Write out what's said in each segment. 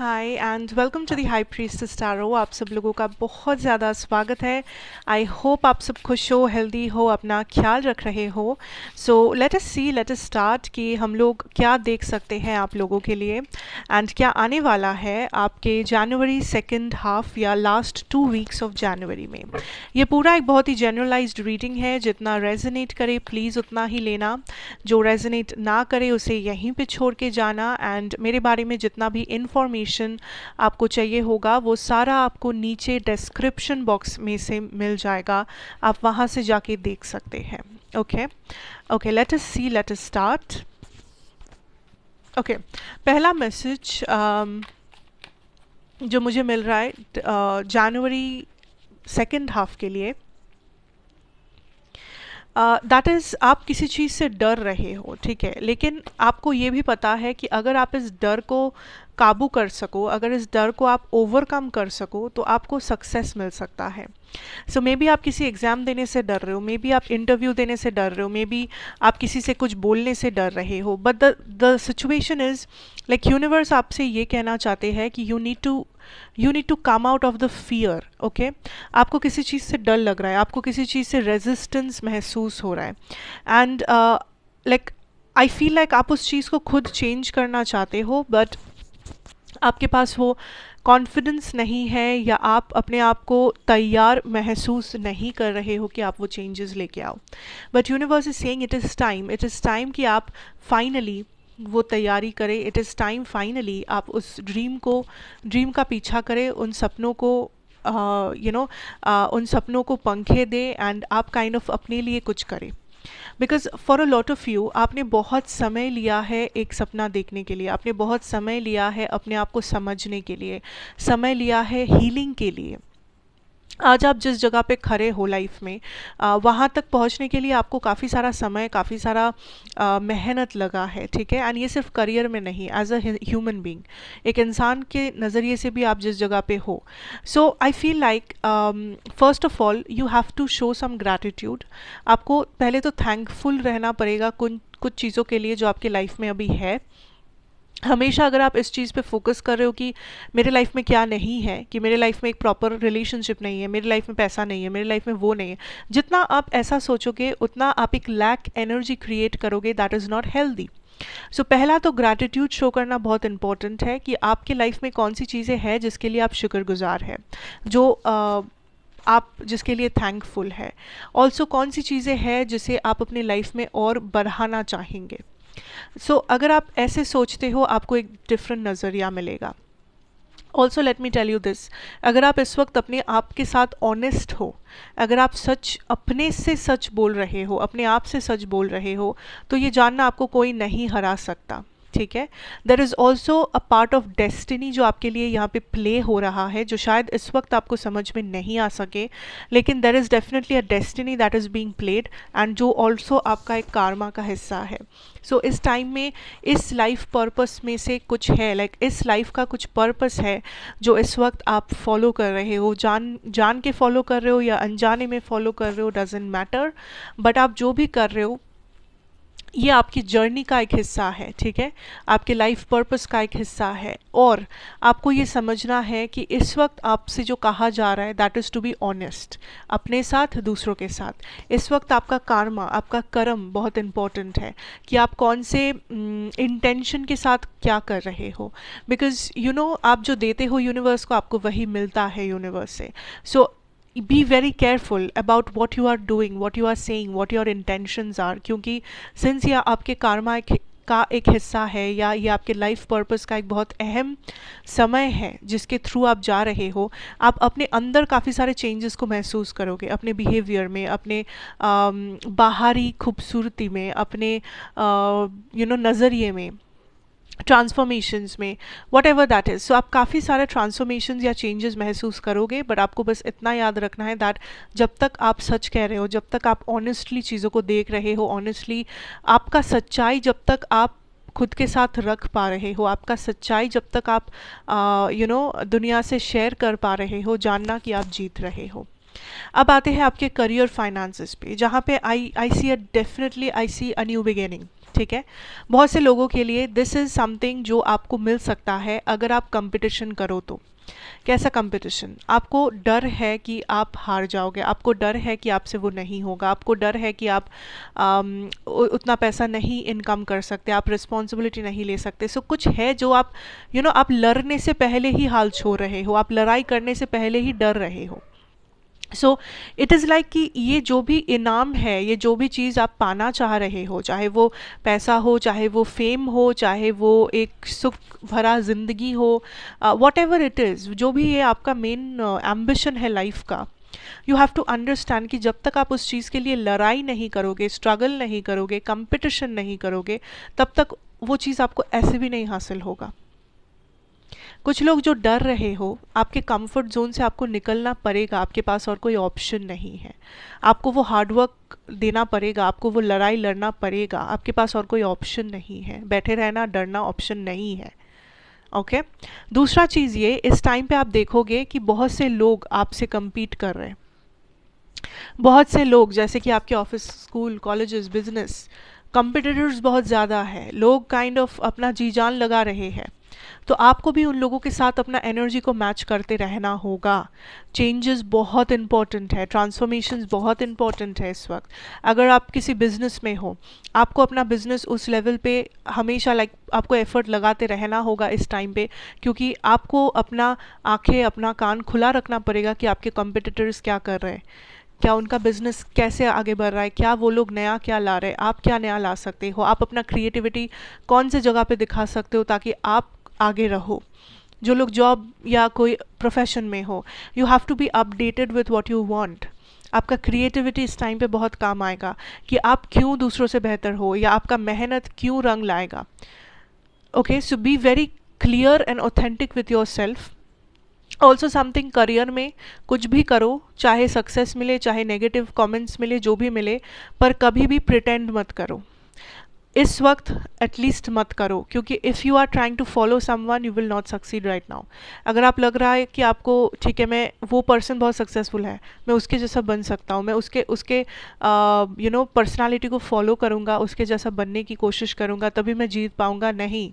Hi and welcome to the High Priestess Tarot. आप सब लोगों का बहुत ज़्यादा स्वागत है। आई होप आप सब खुश हो, हेल्दी हो, अपना ख्याल रख रहे हो। सो लेट अस स्टार्ट कि हम लोग क्या देख सकते हैं आप लोगों के लिए एंड क्या आने वाला है आपके जनवरी सेकेंड हाफ या लास्ट 2 वीक्स ऑफ जनवरी में। ये पूरा एक बहुत ही जनरलाइज्ड रीडिंग है। जितना रेजोनेट करे प्लीज़ उतना ही लेना, जो रेजोनेट ना करे उसे यहीं पे छोड़ के जाना। एंड मेरे बारे में जितना भी इंफॉर्मेशन आपको चाहिए होगा वो सारा आपको नीचे डिस्क्रिप्शन बॉक्स में से मिल जाएगा, आप वहाँ से जाके देख सकते हैं। Okay, let us start. Okay, पहला मैसेज जो मुझे मिल रहा है जनवरी सेकेंड हाफ के लिए, दैट इज़ आप किसी चीज़ से डर रहे हो, ठीक है, लेकिन आपको ये भी पता है कि अगर आप इस डर को काबू कर सको, अगर इस डर को आप ओवरकम कर सको तो आपको सक्सेस मिल सकता है। सो मे बी आप किसी एग्ज़ाम देने से डर रहे हो, मे बी आप इंटरव्यू देने से डर रहे हो, मे बी आप किसी से कुछ बोलने से डर रहे हो, but the situation is like universe आपसे ये कहना चाहते हैं कि you need to come out of the fear. Okay, आपको किसी चीज़ से डर लग रहा है, आपको किसी चीज़ से रेजिस्टेंस महसूस हो रहा है and like I feel like आप उस चीज़ को खुद चेंज करना चाहते हो, बट आपके पास वो कॉन्फिडेंस नहीं है या आप अपने आप को तैयार महसूस नहीं कर रहे हो कि आप वो चेंजेस लेके आओ। But universe is saying it is time कि आप फाइनली वो तैयारी करें। इट इज़ टाइम फाइनली आप उस ड्रीम का पीछा करें, उन सपनों को उन सपनों को पंखे दे एंड आप काइंड ऑफ अपने लिए कुछ करें। Because for a lot of you आपने बहुत समय लिया है एक सपना देखने के लिए, आपने बहुत समय लिया है अपने आप को समझने के लिए, समय लिया है हीलिंग के लिए। आज आप जिस जगह पे खड़े हो लाइफ में, वहाँ तक पहुँचने के लिए आपको काफ़ी सारा समय, काफ़ी सारा मेहनत लगा है, ठीक है। एंड ये सिर्फ करियर में नहीं, एज अ ह्यूमन बीइंग, एक इंसान के नज़रिए से भी आप जिस जगह पे हो। So I feel like first of all you have to show some gratitude. आपको पहले तो थैंकफुल रहना पड़ेगा कुछ चीज़ों के लिए जो आपके लाइफ में अभी है। हमेशा अगर आप इस चीज़ पे फोकस कर रहे हो कि मेरे लाइफ में क्या नहीं है, कि मेरे लाइफ में एक प्रॉपर रिलेशनशिप नहीं है, मेरे लाइफ में पैसा नहीं है, मेरे लाइफ में वो नहीं है, जितना आप ऐसा सोचोगे उतना आप एक लैक एनर्जी क्रिएट करोगे। That is not healthy. So पहला तो ग्रैटिट्यूड शो करना बहुत इंपॉर्टेंट है कि आपके लाइफ में कौन सी चीज़ें हैं जिसके लिए आप शुक्रगुजार है, जो आप जिसके लिए थैंकफुल है। ऑल्सो कौन सी चीज़ें हैं जिसे आप अपनी लाइफ में और बढ़ाना चाहेंगे। सो अगर आप ऐसे सोचते हो आपको एक डिफरेंट नज़रिया मिलेगा। Also let me tell you this, अगर आप इस वक्त अपने आप के साथ ऑनेस्ट हो, अगर आप सच अपने से सच बोल रहे हो, अपने आप से सच बोल रहे हो, तो ये जानना आपको कोई नहीं हरा सकता, ठीक है। There is also a part of destiny जो आपके लिए यहाँ पे प्ले हो रहा है, जो शायद इस वक्त आपको समझ में नहीं आ सके, लेकिन there is definitely a destiny that is being played and जो ऑल्सो आपका एक कारमा का हिस्सा है। सो इस टाइम में इस लाइफ पर्पस में से कुछ है, लाइक इस लाइफ का कुछ पर्पस है जो इस वक्त आप फॉलो कर रहे हो, जान के फॉलो कर रहे हो या अनजाने में फॉलो कर रहे हो, डजेंट मैटर। बट आप जो भी कर रहे हो ये आपकी जर्नी का एक हिस्सा है, ठीक है, आपके लाइफ पर्पस का एक हिस्सा है। और आपको ये समझना है कि इस वक्त आपसे जो कहा जा रहा है that is to be honest, अपने साथ, दूसरों के साथ। इस वक्त आपका कार्मा, आपका कर्म बहुत इम्पॉर्टेंट है कि आप कौन से इंटेंशन के साथ क्या कर रहे हो। बिकॉज यू नो आप जो देते हो यूनिवर्स को, आपको वही मिलता है यूनिवर्स से। सो be very careful about what you are doing, what you are saying, what your intentions are, क्योंकि सिंस ये आपके karma का एक हिस्सा है या ये आपके लाइफ पर्पस का एक बहुत अहम समय है जिसके थ्रू आप जा रहे हो, आप अपने अंदर काफ़ी सारे चेंजेस को महसूस करोगे, अपने बिहेवियर में, अपने बाहरी खूबसूरती में, अपने नज़रिए में, ट्रांसफॉर्मेशंस में, वट एवर दैट इज़। सो आप काफ़ी सारे ट्रांसफॉर्मेशंस या चेंजेस महसूस करोगे, बट आपको बस इतना याद रखना है दैट जब तक आप सच कह रहे हो, जब तक आप ऑनेस्टली चीज़ों को देख रहे हो, ऑनेस्टली आपका सच्चाई जब तक आप खुद के साथ रख पा रहे हो, आपका सच्चाई जब तक आप दुनिया से शेयर कर पा रहे हो, जानना कि आप जीत रहे हो। अब आते हैं आपके करियर फाइनेंसेस पे, जहाँ पे आई सी अ न्यू बिगिनिंग। ठीक है। बहुत से लोगों के लिए दिस इज़ समथिंग जो आपको मिल सकता है अगर आप कंपटीशन करो तो। कैसा कंपटीशन? आपको डर है कि आप हार जाओगे, आपको डर है कि आपसे वो नहीं होगा, आपको डर है कि आप उतना पैसा नहीं इनकम कर सकते, आप रिस्पॉन्सिबिलिटी नहीं ले सकते। सो कुछ है जो आप आप लड़ने से पहले ही हाल छोड़ रहे हो, आप लड़ाई करने से पहले ही डर रहे हो। सो इट इज़ लाइक कि ये जो भी इनाम है, ये जो भी चीज़ आप पाना चाह रहे हो, चाहे वो पैसा हो, चाहे वो फेम हो, चाहे वो एक सुख भरा ज़िंदगी हो, वॉट एवर इट इज़, जो भी ये आपका मेन एम्बिशन है लाइफ का, यू हैव टू अंडरस्टैंड कि जब तक आप उस चीज़ के लिए लड़ाई नहीं करोगे, स्ट्रगल नहीं करोगे, कंपटीशन नहीं करोगे, तब तक वो चीज़ आपको ऐसे भी नहीं हासिल होगा। कुछ लोग जो डर रहे हो, आपके कंफर्ट जोन से आपको निकलना पड़ेगा, आपके पास और कोई ऑप्शन नहीं है। आपको वो हार्डवर्क देना पड़ेगा, आपको वो लड़ाई लड़ना पड़ेगा, आपके पास और कोई ऑप्शन नहीं है। बैठे रहना, डरना ऑप्शन नहीं है। ओके। दूसरा चीज़ ये, इस टाइम पे आप देखोगे कि बहुत से लोग आपसे compete कर रहे हैं। बहुत से लोग, जैसे कि आपके office, school, colleges, business, competitors बहुत ज़्यादा है, लोग काइंड ऑफ अपना जी जान लगा रहे हैं। तो आपको भी उन लोगों के साथ अपना एनर्जी को मैच करते रहना होगा। चेंजेस बहुत इंपॉर्टेंट है, ट्रांसफॉर्मेशंस बहुत इंपॉर्टेंट है इस वक्त। अगर आप किसी बिजनेस में हो, आपको अपना बिजनेस उस लेवल पे हमेशा आपको एफर्ट लगाते रहना होगा इस टाइम पे, क्योंकि आपको अपना आंखें, अपना कान खुला रखना पड़ेगा कि आपके कॉम्पिटिटर्स क्या कर रहे हैं, क्या उनका बिजनेस कैसे आगे बढ़ रहा है, क्या वो लोग नया क्या ला रहे हैं, आप क्या नया ला सकते हो, आप अपना क्रिएटिविटी कौन से जगह पे दिखा सकते हो ताकि आप आगे रहो। जो लोग जॉब या कोई प्रोफेशन में हो, you have to be updated with what you want. आपका क्रिएटिविटी इस टाइम पे बहुत काम आएगा कि आप क्यों दूसरों से बेहतर हो, या आपका मेहनत क्यों रंग लाएगा। Okay, so be very clear and authentic with your self. Also something, career में कुछ भी करो, चाहे सक्सेस मिले, चाहे नेगेटिव कमेंट्स मिले, जो भी मिले, पर कभी भी प्रिटेंड मत करो इस वक्त, एटलीस्ट मत करो, क्योंकि if you are trying to follow someone you will not succeed right now. अगर आप लग रहा है कि आपको ठीक है, मैं वो पर्सन बहुत सक्सेसफुल है, मैं उसके जैसा बन सकता हूँ, मैं उसके उसके पर्सनालिटी को फॉलो करूँगा, उसके जैसा बनने की कोशिश करूँगा, तभी मैं जीत पाऊँगा, नहीं।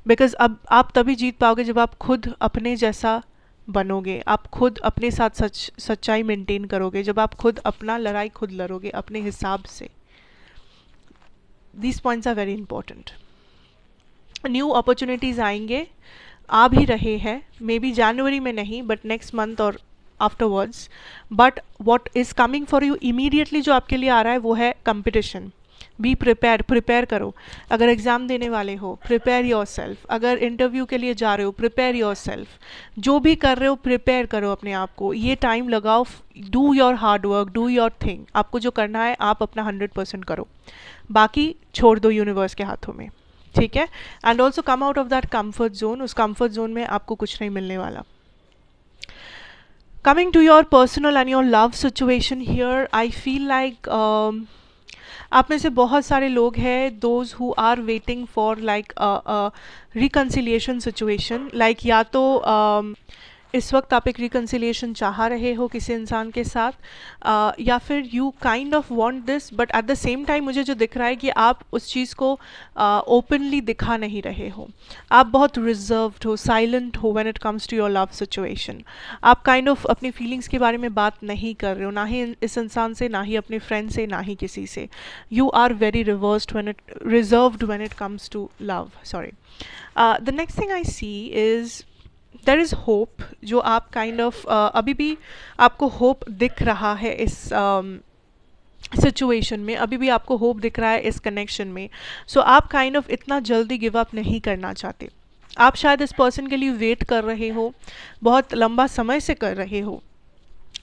बिकॉज अब आप तभी जीत पाओगे जब आप खुद अपने जैसा बनोगे, आप खुद अपने साथ सच्चाई मेंटेन करोगे, जब आप खुद अपना लड़ाई खुद लड़ोगे अपने हिसाब से। These points are very important. New opportunities आएंगे, आ भी रहे हैं, मे बी जनवरी में नहीं, बट नेक्स्ट मंथ और afterwards. But what is coming for you immediately, जो आपके लिए आ रहा है वो है कंपटीशन। बी प्रिपेयर करो। अगर एग्ज़ाम देने वाले हो, प्रिपेयर योर सेल्फ। अगर इंटरव्यू के लिए जा रहे हो, प्रिपेयर योर सेल्फ। जो भी कर रहे हो, प्रिपेयर करो अपने आप को, ये टाइम लगाओ, do your hard work, do your thing. आपको जो करना है आप अपना 100% करो, बाकी छोड़ दो यूनिवर्स के हाथों में, ठीक है। And also come out of that comfort zone. उस कंफर्ट जोन में आपको कुछ नहीं मिलने वाला। Coming to your personal and your love situation here, I feel like आप में से बहुत सारे लोग हैं those who are waiting for like reconciliation situation. Like या तो इस वक्त आप एक रिकन्सिलिएशन चाह रहे हो किसी इंसान के साथ, या फिर you kind of want this, but at the same time मुझे जो दिख रहा है कि आप उस चीज़ को ओपनली दिखा नहीं रहे हो। आप बहुत रिजर्व्ड हो, साइलेंट हो when it comes to your love situation. आप काइंड ऑफ अपनी फीलिंग्स के बारे में बात नहीं कर रहे हो, ना ही इस इंसान से, ना ही अपने फ्रेंड से, ना ही किसी से। You are very reserved when it comes to love. Sorry. The next thing I see is there is hope, जो आप काइंड ऑफ अभी भी आपको होप दिख रहा है इस सिचुएशन में, अभी भी आपको होप दिख रहा है इस कनेक्शन में। सो आप काइंड ऑफ इतना जल्दी गिव अप नहीं करना चाहते। आप शायद इस पर्सन के लिए वेट कर रहे हो, बहुत लंबा समय से कर रहे हो।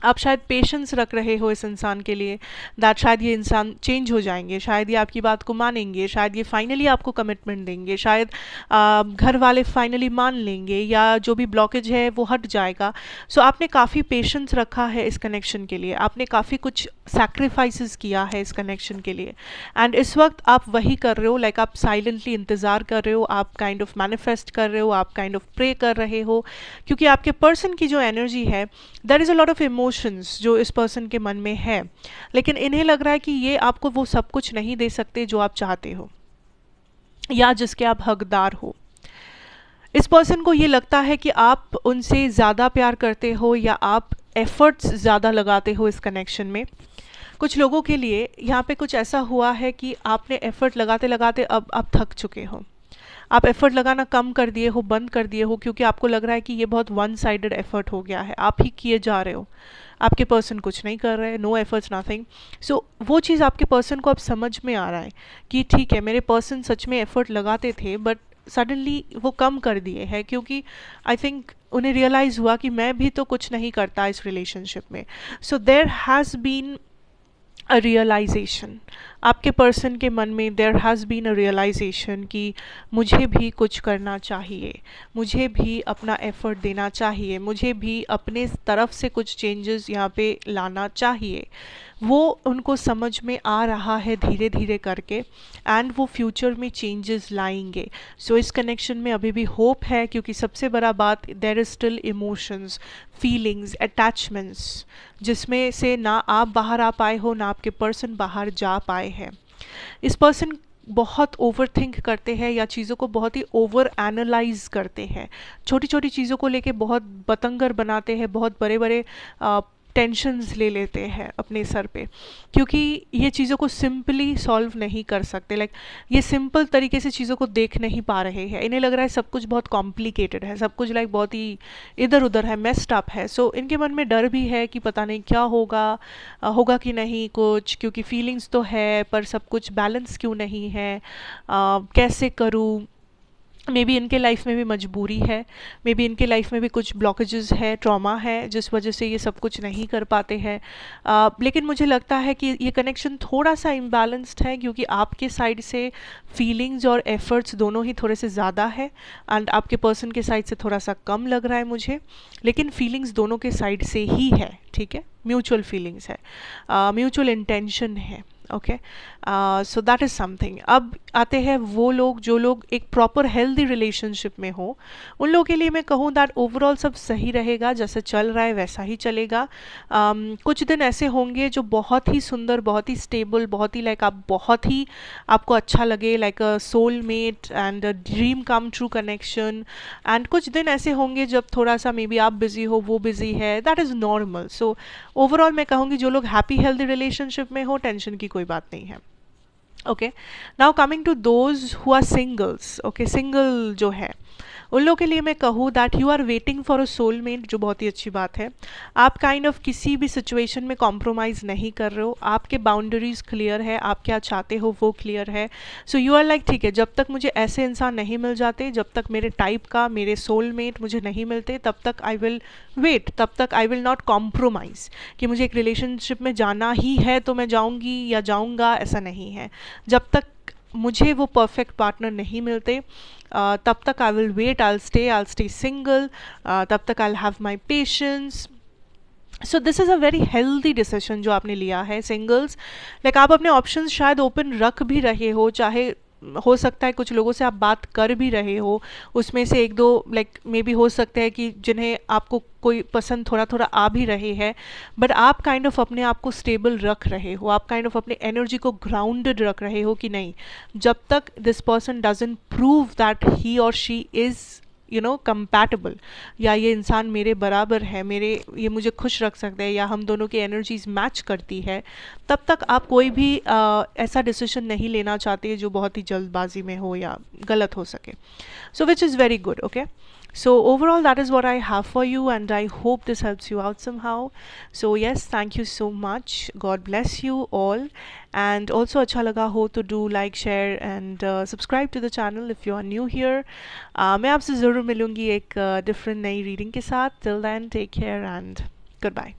आप शायद पेशेंस रख रहे हो इस इंसान के लिए, दैट शायद ये इंसान चेंज हो जाएंगे, शायद ये आपकी बात को मानेंगे, शायद ये फाइनली आपको कमिटमेंट देंगे, शायद घर वाले फाइनली मान लेंगे, या जो भी ब्लॉकेज है वो हट जाएगा। सो आपने काफ़ी पेशेंस रखा है इस कनेक्शन के लिए, आपने काफ़ी कुछ सैक्रिफाइसेस किया है इस कनेक्शन के लिए, एंड इस वक्त आप वही कर रहे हो। लाइक आप साइलेंटली इंतज़ार कर रहे हो, आप काइंड ऑफ मैनिफेस्ट कर रहे हो, आप काइंड ऑफ प्रे कर रहे हो, क्योंकि आपके पर्सन की जो एनर्जी है, there is a lot of emotions जो इस पर्सन के मन में है, लेकिन इन्हें लग रहा है कि ये आपको वो सब कुछ नहीं दे सकते जो आप चाहते हो या जिसके आप हकदार हो। इस पर्सन को ये लगता है कि आप उनसे ज़्यादा प्यार करते हो या आप एफ़र्ट्स ज़्यादा लगाते हो इस कनेक्शन में। कुछ लोगों के लिए यहाँ पे कुछ ऐसा हुआ है कि आपने एफ़र्ट लगाते लगाते अब आप थक चुके हो। आप एफ़र्ट लगाना कम कर दिए हो, बंद कर दिए हो, क्योंकि आपको लग रहा है कि ये बहुत वन साइडेड एफ़र्ट हो गया है, आप ही किए जा रहे हो, आपके पर्सन कुछ नहीं कर रहे, नो एफर्ट्स नथिंग। सो वो चीज़ आपके पर्सन को अब समझ में आ रहा है कि ठीक है, मेरे पर्सन सच में एफ़र्ट लगाते थे बट सडनली वो कम कर दिए हैं, क्योंकि आई थिंक उन्हें रियलाइज़ हुआ कि मैं भी तो कुछ नहीं करता इस रिलेशनशिप में। So there has been a realization, आपके पर्सन के मन में there has been a realization कि मुझे भी कुछ करना चाहिए, मुझे भी अपना एफ़र्ट देना चाहिए, मुझे भी अपने तरफ से कुछ चेंजेस यहाँ पे लाना चाहिए। वो उनको समझ में आ रहा है धीरे धीरे करके, एंड वो फ्यूचर में चेंजेस लाएंगे। सो इस कनेक्शन में अभी भी होप है, क्योंकि सबसे बड़ा बात, there is still emotions, feelings, attachments, जिसमें से ना आप बाहर आ पाए हो ना आपके पर्सन बाहर जा पाए हैं। इस पर्सन बहुत ओवर थिंक करते हैं या चीज़ों को बहुत ही ओवर एनालाइज करते हैं, छोटी छोटी चीज़ों को लेके बहुत बतंगर बनाते हैं, बहुत बड़े बड़े टेंशन्स ले लेते हैं अपने सर पे, क्योंकि ये चीज़ों को सिंपली सॉल्व नहीं कर सकते। लाइक ये सिंपल तरीके से चीज़ों को देख नहीं पा रहे हैं, इन्हें लग रहा है सब कुछ बहुत कॉम्प्लिकेटेड है, सब कुछ लाइक बहुत ही इधर उधर है, मेस्ड अप है। सो इनके मन में डर भी है कि पता नहीं क्या होगा, होगा कि नहीं कुछ, क्योंकि फीलिंग्स तो है पर सब कुछ बैलेंस क्यों नहीं है, कैसे करूँ। मे बी इनके लाइफ में भी मजबूरी है, मे बी इनके लाइफ में भी कुछ ब्लॉकेजेस है, ट्रॉमा है, जिस वजह से ये सब कुछ नहीं कर पाते हैं। लेकिन मुझे लगता है कि ये कनेक्शन थोड़ा सा इम्बैलेंस्ड है, क्योंकि आपके साइड से फीलिंग्स और एफर्ट्स दोनों ही थोड़े से ज़्यादा है, एंड आपके पर्सन के साइड से थोड़ा सा कम लग रहा है मुझे, लेकिन फीलिंग्स दोनों के साइड से ही है, ठीक है, म्यूचुअल फीलिंग्स है, म्यूचुअल इंटेंशन है। Okay, so that is something. अब आते हैं वो लोग जो लोग एक प्रॉपर हेल्दी रिलेशनशिप में हो, उन लोगों के लिए मैं कहूँ दैट ओवरऑल सब सही रहेगा, जैसे चल रहा है वैसा ही चलेगा। कुछ दिन ऐसे होंगे जो बहुत ही सुंदर, बहुत ही स्टेबल, बहुत ही लाइक आप बहुत ही आपको अच्छा लगे, like a soulmate and a dream come true connection. And कुछ दिन ऐसे होंगे जब थोड़ा सा मे बी आप बिजी हो, वो बिजी है, that is normal. So overall मैं कहूँगी जो लोग हैप्पी हेल्दी रिलेशनशिप में हो, टेंशन की कोई बात नहीं है। Okay, now coming to those who are singles. Okay, single जो है उन लोगों के लिए मैं कहूँ that you are waiting for a soulmate, जो बहुत ही अच्छी बात है। आप काइंड ऑफ किसी भी सिचुएशन में कॉम्प्रोमाइज़ नहीं कर रहे हो, आपके बाउंड्रीज क्लियर है, आप क्या चाहते हो वो क्लियर है। सो यू आर लाइक ठीक है, जब तक मुझे ऐसे इंसान नहीं मिल जाते, जब तक मेरे टाइप का मेरे सोलमेट मुझे नहीं मिलते, तब तक आई विल वेट, तब तक आई विल नॉट कॉम्प्रोमाइज़ कि मुझे एक रिलेशनशिप में जाना ही है तो मैं जाऊँगी या जाऊँगा, ऐसा नहीं है। जब तक मुझे वो परफेक्ट पार्टनर नहीं मिलते, तब तक I will wait, I will stay single, तब तक I will have my patience. So this is a very healthy decision जो आपने लिया है सिंगल्स। लाइक आप अपने ऑप्शंस शायद ओपन रख भी रहे हो, चाहे हो सकता है कुछ लोगों से आप बात कर भी रहे हो, उसमें से एक दो लाइक मे बी हो सकता है कि जिन्हें आपको कोई पसंद थोड़ा थोड़ा आ भी रहे हैं, बट आप काइंड ऑफ अपने आप को स्टेबल रख रहे हो, आप काइंड ऑफ अपने एनर्जी को ग्राउंडेड रख रहे हो कि नहीं, जब तक this person doesn't prove that he और शी इज़ कंपैटिबल, या ये इंसान मेरे बराबर है, ये मुझे खुश रख सकता है, या हम दोनों की एनर्जीज मैच करती है, तब तक आप कोई भी ऐसा डिसीजन नहीं लेना चाहते जो बहुत ही जल्दबाजी में हो या गलत हो सके। So which is very good. Okay, so overall that is what I have for you, and I hope this helps you out somehow. So yes, thank you so much, God bless you all, and also अच्छा लगा हो तो do like, share and subscribe to the channel if you are new here. मैं आपसे ज़रूर मिलूँगी एक different नई reading के साथ. Till then, take care and goodbye.